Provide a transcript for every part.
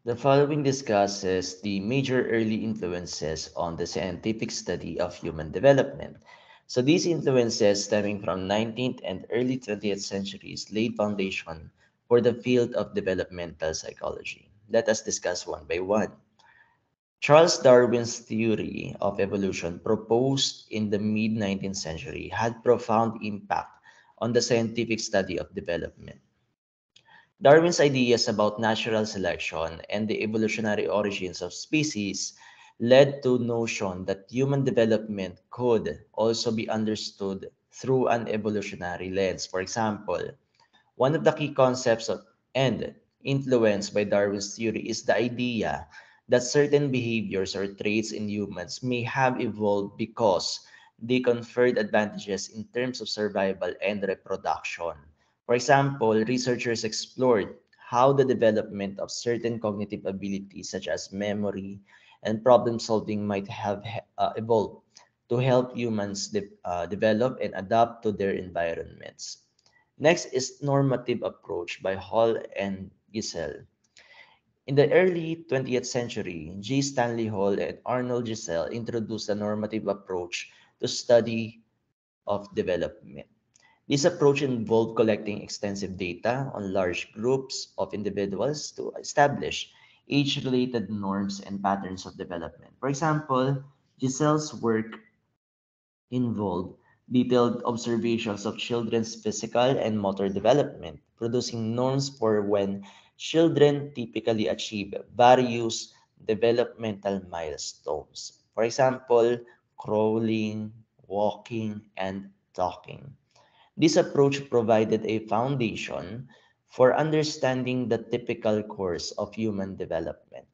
The following discusses the major early influences on the scientific study of human development. So these influences stemming from 19th and early 20th centuries laid foundation for the field of developmental psychology. Let us discuss one by one. Charles Darwin's theory of evolution proposed in the mid-19th century had profound impact on the scientific study of development. Darwin's ideas about natural selection and the evolutionary origins of species led to notion that human development could also be understood through an evolutionary lens. For example, one of the key concepts of and influenced by Darwin's theory is the idea that certain behaviors or traits in humans may have evolved because they conferred advantages in terms of survival and reproduction. For example, researchers explored how the development of certain cognitive abilities such as memory and problem solving might have evolved to help humans develop and adapt to their environments. Next is normative approach by Hall and Giselle. In the early 20th century, G. Stanley Hall and Arnold Giselle introduced a normative approach to study of development. This approach involved collecting extensive data on large groups of individuals to establish age-related norms and patterns of development. For example, Giselle's work involved detailed observations of children's physical and motor development, producing norms for when children typically achieve various developmental milestones. For example, crawling, walking, and talking. This approach provided a foundation for understanding the typical course of human development.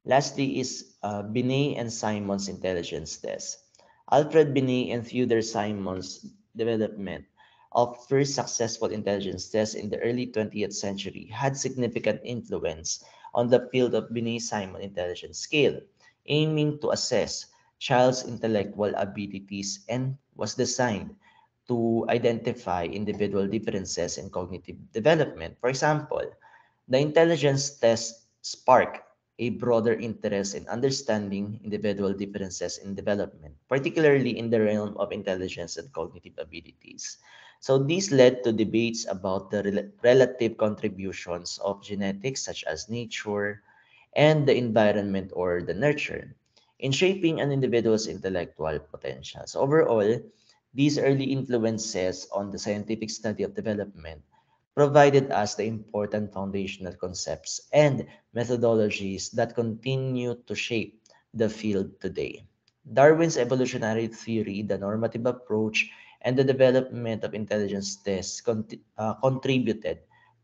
Lastly is Binet and Simon's intelligence test. Alfred Binet and Theodore Simon's development of first successful intelligence tests in the early 20th century had significant influence on the field of Binet-Simon intelligence scale, aiming to assess child's intellectual abilities and was designed to identify individual differences in cognitive development. For example, the intelligence test sparked a broader interest in understanding individual differences in development, particularly in the realm of intelligence and cognitive abilities. So these led to debates about the relative contributions of genetics, such as nature, and the environment or the nurture, in shaping an individual's intellectual potentials. Overall, these early influences on the scientific study of development provided us the important foundational concepts and methodologies that continue to shape the field today. Darwin's evolutionary theory, the normative approach, and the development of intelligence tests contributed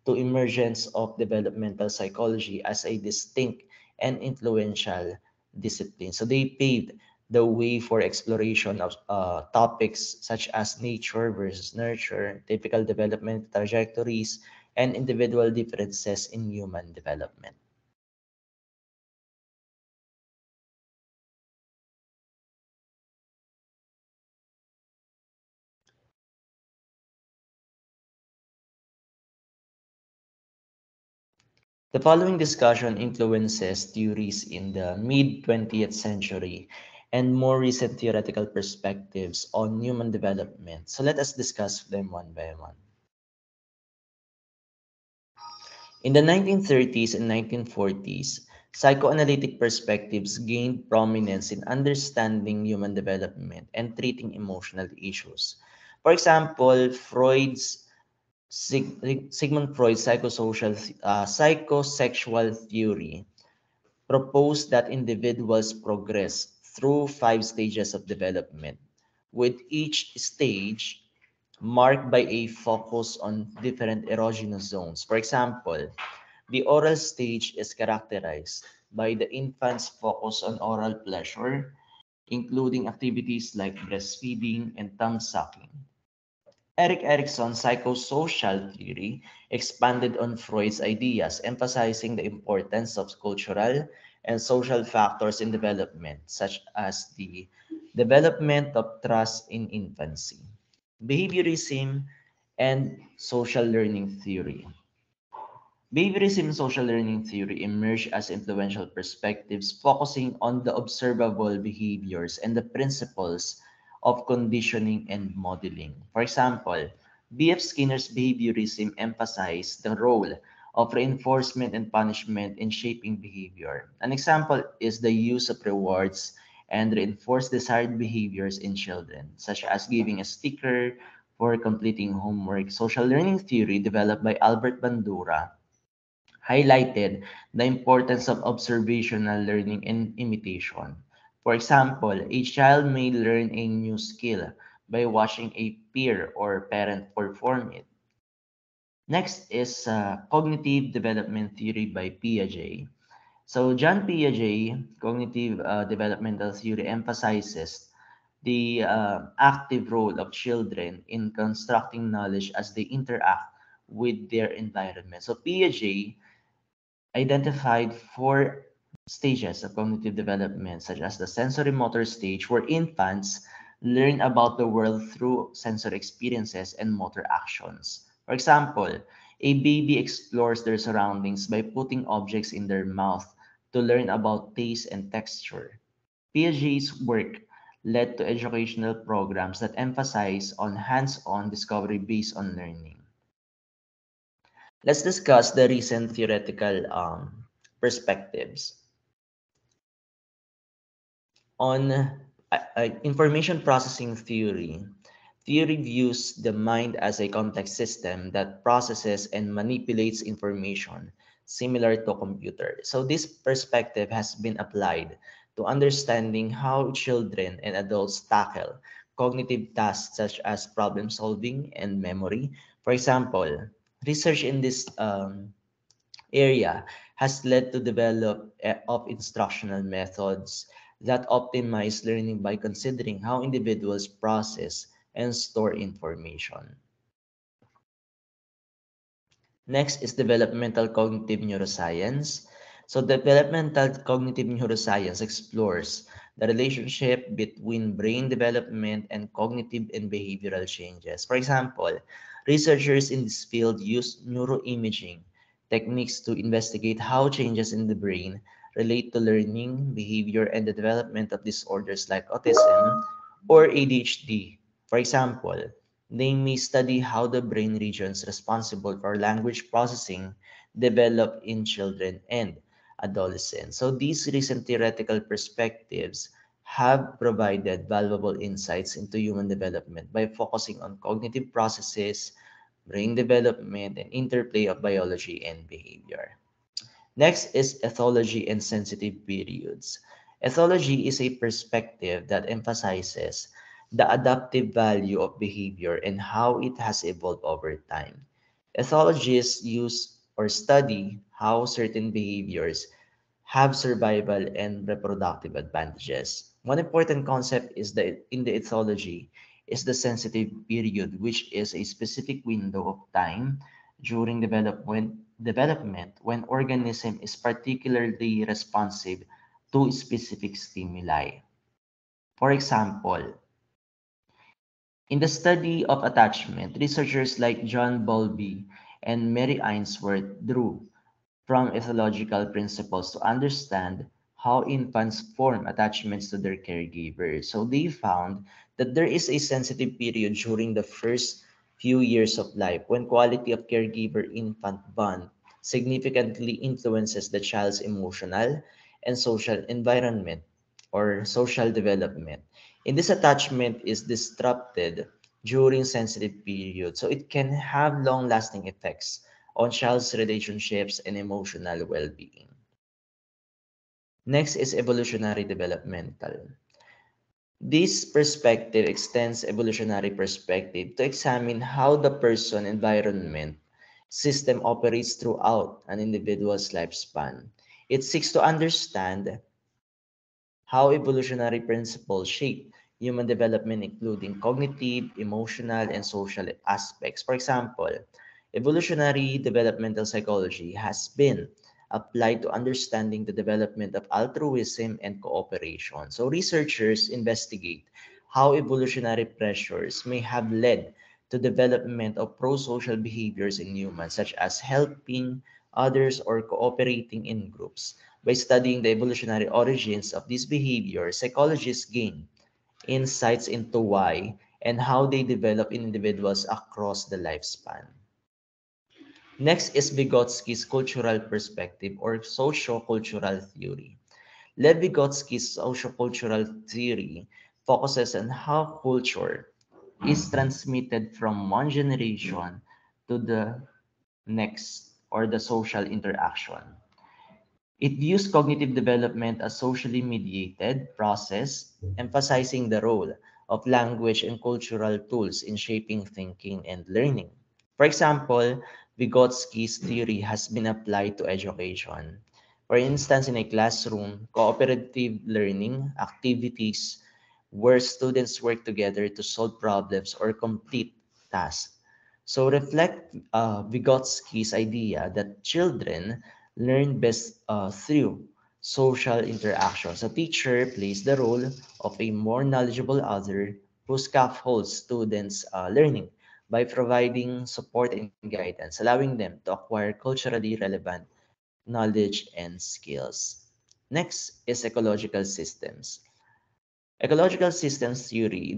to emergence of developmental psychology as a distinct and influential discipline. So they paved the way for exploration of topics such as nature versus nurture, typical development trajectories, and individual differences in human development. The following discussion influences theories in the mid 20th century and more recent theoretical perspectives on human development. So let us discuss them one by one. In the 1930s and 1940s, psychoanalytic perspectives gained prominence in understanding human development and treating emotional issues. For example, Sigmund Freud's psychosexual theory proposed that individuals progress through five stages of development, with each stage marked by a focus on different erogenous zones. For example, the oral stage is characterized by the infant's focus on oral pleasure, including activities like breastfeeding and thumb sucking. Erik Erikson's psychosocial theory expanded on Freud's ideas, emphasizing the importance of cultural and social factors in development, such as the development of trust in infancy, behaviorism, and social learning theory. Behaviorism and social learning theory emerge as influential perspectives focusing on the observable behaviors and the principles of conditioning and modeling. For example, B.F. Skinner's behaviorism emphasized the role of reinforcement and punishment in shaping behavior. An example is the use of rewards and reinforced desired behaviors in children, such as giving a sticker for completing homework. Social learning theory developed by Albert Bandura highlighted the importance of observational learning and imitation. For example, a child may learn a new skill by watching a peer or parent perform it. Next is cognitive development theory by Piaget. So John Piaget, cognitive developmental theory emphasizes the active role of children in constructing knowledge as they interact with their environment. So Piaget identified four stages of cognitive development, such as the sensory motor stage, where infants learn about the world through sensory experiences and motor actions. For example, a baby explores their surroundings by putting objects in their mouth to learn about taste and texture. Piaget's work led to educational programs that emphasize on hands-on discovery based on learning. Let's discuss the recent theoretical perspectives on information processing theory. Theory views the mind as a complex system that processes and manipulates information, similar to a computer. So this perspective has been applied to understanding how children and adults tackle cognitive tasks such as problem solving and memory. For example, research in this area has led to develop of instructional methods that optimize learning by considering how individuals process and store information. Next is developmental cognitive neuroscience. So developmental cognitive neuroscience explores the relationship between brain development and cognitive and behavioral changes. For example, researchers in this field use neuroimaging techniques to investigate how changes in the brain relate to learning, behavior, and the development of disorders like autism or ADHD. For example, they may study how the brain regions responsible for language processing develop in children and adolescents. So these recent theoretical perspectives have provided valuable insights into human development by focusing on cognitive processes, brain development, and interplay of biology and behavior. Next is ethology and sensitive periods. Ethology is a perspective that emphasizes the adaptive value of behavior and how it has evolved over time. Ethologists use or study how certain behaviors have survival and reproductive advantages. One important concept is that in the ethology is the sensitive period, which is a specific window of time during development when organism is particularly responsive to specific stimuli. For example, in the study of attachment, researchers like John Bowlby and Mary Ainsworth drew from ethological principles to understand how infants form attachments to their caregivers. So they found that there is a sensitive period during the first few years of life when quality of caregiver-infant bond significantly influences the child's emotional and social environment or social development. In this attachment is disrupted during sensitive period, so it can have long-lasting effects on child's relationships and emotional well-being. Next is evolutionary developmental. This perspective extends evolutionary perspective to examine how the person environment system operates throughout an individual's lifespan. It seeks to understand how evolutionary principles shape human development, including cognitive, emotional, and social aspects. For example, evolutionary developmental psychology has been applied to understanding the development of altruism and cooperation. So, researchers investigate how evolutionary pressures may have led to development of pro-social behaviors in humans, such as helping others, or cooperating in groups. By studying the evolutionary origins of these behaviors, psychologists gain insights into why and how they develop in individuals across the lifespan. Next is Vygotsky's cultural perspective or socio-cultural theory. Lev Vygotsky's sociocultural theory focuses on how culture is transmitted from one generation to the next or the social interaction. It views cognitive development as socially mediated process, emphasizing the role of language and cultural tools in shaping thinking and learning. For example, Vygotsky's theory has been applied to education. For instance, in a classroom, cooperative learning activities where students work together to solve problems or complete tasks. So reflect Vygotsky's idea that children learn best through social interactions. A teacher plays the role of a more knowledgeable other who scaffolds students' learning by providing support and guidance, allowing them to acquire culturally relevant knowledge and skills. Next is ecological systems. Ecological systems theory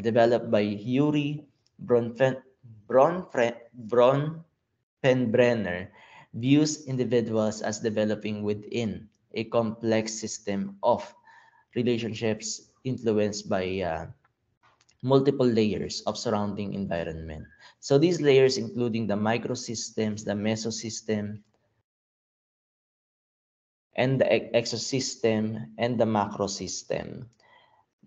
developed by Yuri Bronfen, Bronfenbrenner views individuals as developing within a complex system of relationships influenced by multiple layers of surrounding environment. So these layers including the microsystems, the mesosystem, and the exosystem, and the macrosystem.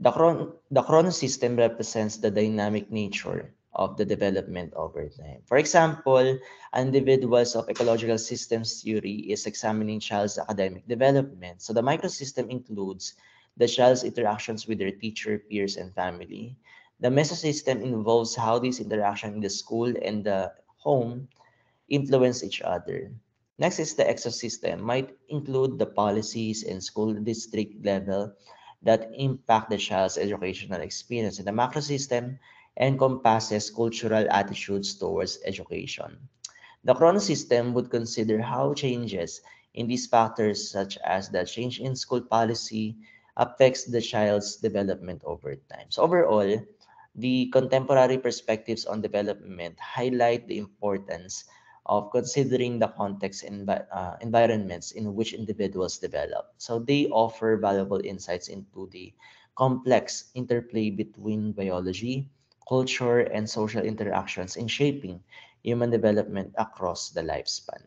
The chronosystem represents the dynamic nature of the development over time. For example, individuals of ecological systems theory is examining child's academic development. So the microsystem includes the child's interactions with their teacher, peers, and family. The mesosystem involves how these interactions in the school and the home influence each other. Next is the ecosystem, might include the policies and school district level that impact the child's educational experience. And the macro system encompasses cultural attitudes towards education. The chrono system would consider how changes in these factors, such as the change in school policy, affects the child's development over time. So overall, the contemporary perspectives on development highlight the importance of considering the context and environments in which individuals develop. So they offer valuable insights into the complex interplay between biology, culture, and social interactions in shaping human development across the lifespan.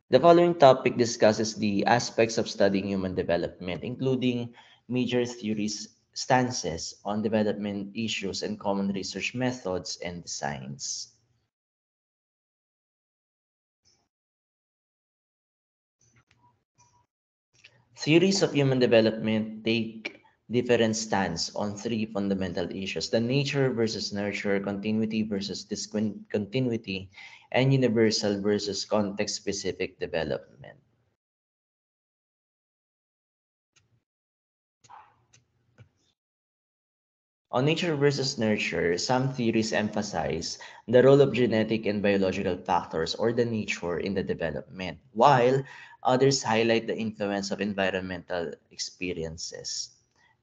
The following topic discusses the aspects of studying human development, including major theories, stances on development issues, and common research methods and designs. Theories of human development take different stance on three fundamental issues: the nature versus nurture, continuity versus discontinuity, and universal versus context specific development. On nature versus nurture, some theories emphasize the role of genetic and biological factors or the nature in the development, while others highlight the influence of environmental experiences.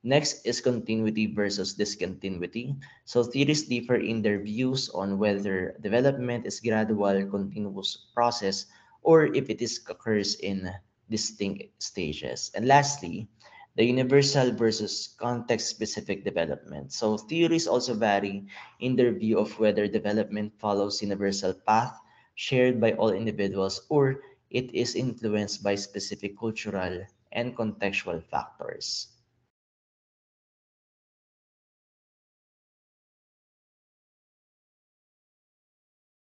Next is continuity versus discontinuity. So theories differ in their views on whether development is gradual, continuous process, or if it is occurs in distinct stages. And lastly, the universal versus context specific development. So theories also vary in their view of whether development follows universal path shared by all individuals or it is influenced by specific cultural and contextual factors.